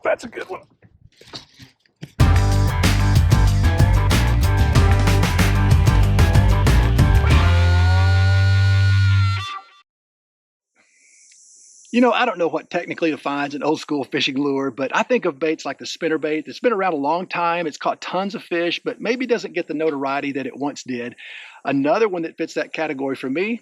That's a good one. You know, I don't know what technically defines an old school fishing lure, but I think of baits like the spinnerbait. It's been around a long time. It's caught tons of fish, but maybe doesn't get the notoriety that it once did. Another one that fits that category for me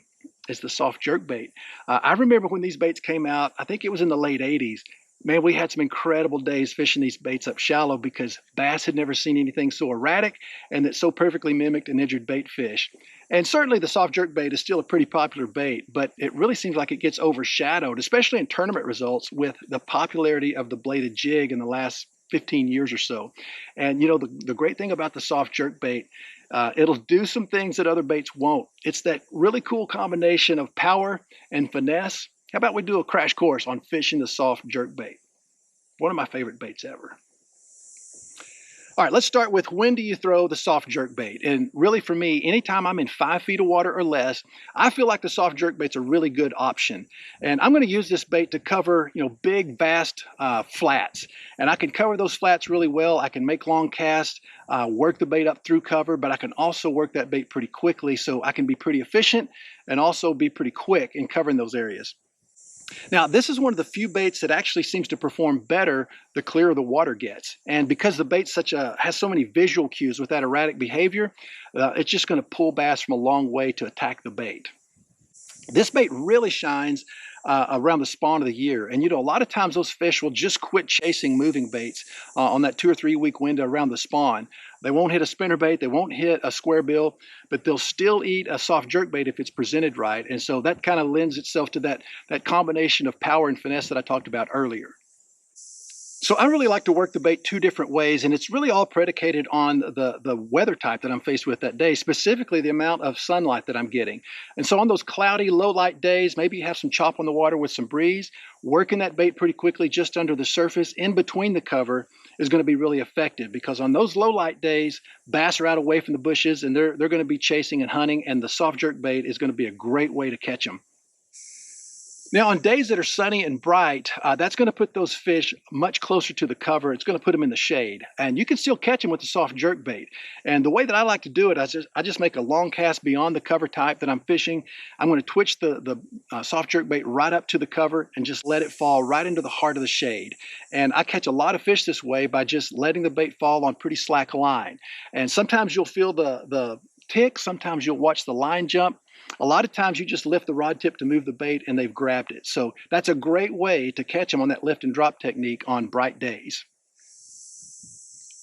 is the soft jerkbait. I remember when these baits came out, I think it was in the late 80s. Man, we had some incredible days fishing these baits up shallow because bass had never seen anything so erratic and that so perfectly mimicked an injured bait fish. And certainly the soft jerk bait is still a pretty popular bait, but it really seems like it gets overshadowed, especially in tournament results, with the popularity of the bladed jig in the last 15 years or so. And you know, the great thing about the soft jerk bait, it'll do some things that other baits won't. It's that really cool combination of power and finesse. How about we do a crash course on fishing the soft jerk bait? One of my favorite baits ever. All right, let's start with when do you throw the soft jerk bait? And really for me, anytime I'm in 5 feet of water or less, I feel like the soft jerk bait's a really good option. And I'm gonna use this bait to cover, you know, big, vast flats. And I can cover those flats really well. I can make long casts, work the bait up through cover, but I can also work that bait pretty quickly so I can be pretty efficient and also be pretty quick in covering those areas. Now, this is one of the few baits that actually seems to perform better the clearer the water gets. And because the bait has so many visual cues with that erratic behavior, it's just going to pull bass from a long way to attack the bait. This bait really shines around the spawn of the year. And you know, a lot of times those fish will just quit chasing moving baits on that 2 or 3 week window around the spawn. They won't hit a spinnerbait, they won't hit a square bill, but they'll still eat a soft jerkbait if it's presented right. And so that kind of lends itself to that combination of power and finesse that I talked about earlier. So I really like to work the bait 2 different ways, and it's really all predicated on the weather type that I'm faced with that day, specifically the amount of sunlight that I'm getting. And so on those cloudy, low light days, maybe you have some chop on the water with some breeze, working that bait pretty quickly just under the surface in between the cover is going to be really effective, because on those low light days, bass are out away from the bushes and they're going to be chasing and hunting, and the soft jerk bait is going to be a great way to catch them. Now, on days that are sunny and bright, that's going to put those fish much closer to the cover. It's going to put them in the shade. And you can still catch them with the soft jerk bait. And the way that I like to do it, I just make a long cast beyond the cover type that I'm fishing. I'm going to twitch the soft jerk bait right up to the cover and just let it fall right into the heart of the shade. And I catch a lot of fish this way by just letting the bait fall on pretty slack line. And sometimes you'll feel the tick, sometimes you'll watch the line jump. A lot of times you just lift the rod tip to move the bait and they've grabbed it. So that's a great way to catch them on that lift and drop technique on bright days.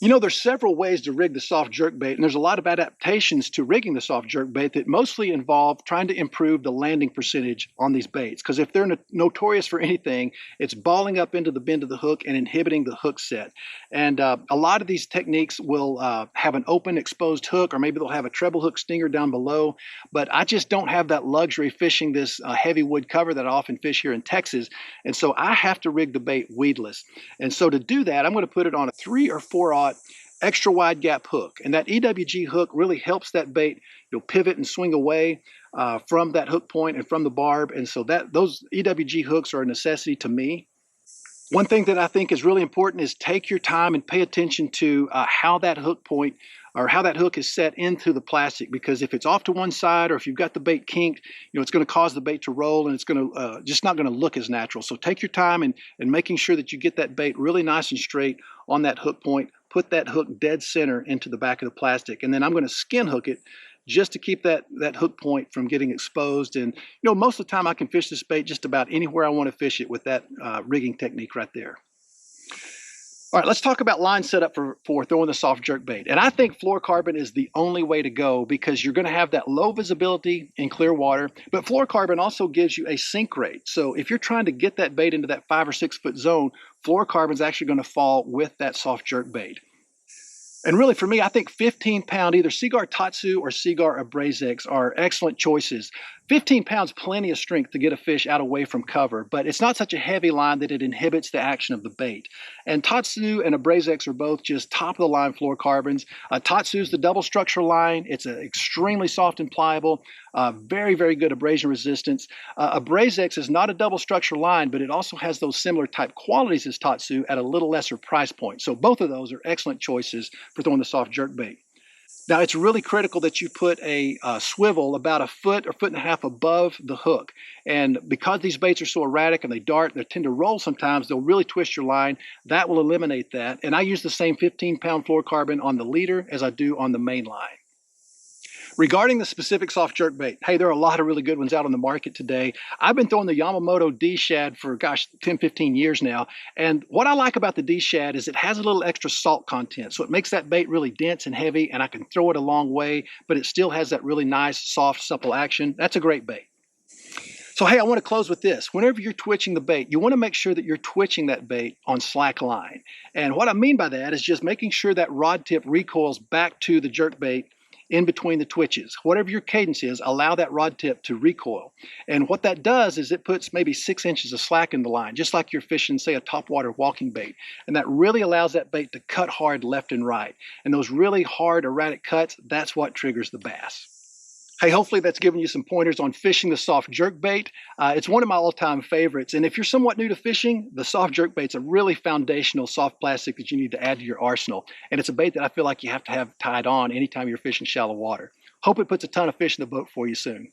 You know, there's several ways to rig the soft jerk bait, and there's a lot of adaptations to rigging the soft jerk bait that mostly involve trying to improve the landing percentage on these baits. Because if they're notorious for anything, it's balling up into the bend of the hook and inhibiting the hook set. And a lot of these techniques will have an open exposed hook, or maybe they'll have a treble hook stinger down below. But I just don't have that luxury fishing this heavy wood cover that I often fish here in Texas. And so I have to rig the bait weedless. And so to do that, I'm going to put it on a 3 or 4/0 extra wide gap hook, and that EWG hook really helps that bait, you know, pivot and swing away from that hook point and from the barb. And so those EWG hooks are a necessity to me. One thing that I think is really important is take your time and pay attention to how that hook point or how that hook is set into the plastic, because if it's off to one side or if you've got the bait kinked, you know, it's going to cause the bait to roll, and it's going to just not going to look as natural. So take your time and making sure that you get that bait really nice and straight on that hook point. Put that hook dead center into the back of the plastic, and then I'm going to skin hook it just to keep that hook point from getting exposed. And you know, most of the time I can fish this bait just about anywhere I want to fish it with that rigging technique right there. All right, let's talk about line setup for throwing the soft jerk bait. And I think fluorocarbon is the only way to go, because you're going to have that low visibility in clear water, but fluorocarbon also gives you a sink rate. So if you're trying to get that bait into that 5 or 6 foot zone, fluorocarbon is actually going to fall with that soft jerk bait. And really, for me, I think 15-pound either Seaguar Tatsu or Seaguar Abrazex are excellent choices. 15 pounds, plenty of strength to get a fish out away from cover, but it's not such a heavy line that it inhibits the action of the bait. And Tatsu and Abrazex are both just top of the line fluorocarbons. Tatsu is the double structure line. It's extremely soft and pliable, very, very good abrasion resistance. Abrazex is not a double structure line, but it also has those similar type qualities as Tatsu at a little lesser price point. So both of those are excellent choices for throwing the soft jerk bait. Now, it's really critical that you put a swivel about a foot or foot and a half above the hook. And because these baits are so erratic and they dart, they tend to roll sometimes, they'll really twist your line. That will eliminate that. And I use the same 15-pound fluorocarbon on the leader as I do on the main line. Regarding the specific soft jerk bait, hey, there are a lot of really good ones out on the market today. I've been throwing the Yamamoto D-Shad for, 10, 15 years now. And what I like about the D-Shad is it has a little extra salt content. So it makes that bait really dense and heavy, and I can throw it a long way, but it still has that really nice, soft, supple action. That's a great bait. So, hey, I want to close with this. Whenever you're twitching the bait, you want to make sure that you're twitching that bait on slack line. And what I mean by that is just making sure that rod tip recoils back to the jerk bait in between the twitches. Whatever your cadence is, allow that rod tip to recoil. And what that does is it puts maybe 6 inches of slack in the line, just like you're fishing, say, a topwater walking bait. And that really allows that bait to cut hard left and right. And those really hard, erratic cuts, that's what triggers the bass. Hey, hopefully that's given you some pointers on fishing the soft jerk bait. It's one of my all-time favorites. And if you're somewhat new to fishing, the soft jerk bait's a really foundational soft plastic that you need to add to your arsenal. And it's a bait that I feel like you have to have tied on anytime you're fishing shallow water. Hope it puts a ton of fish in the boat for you soon.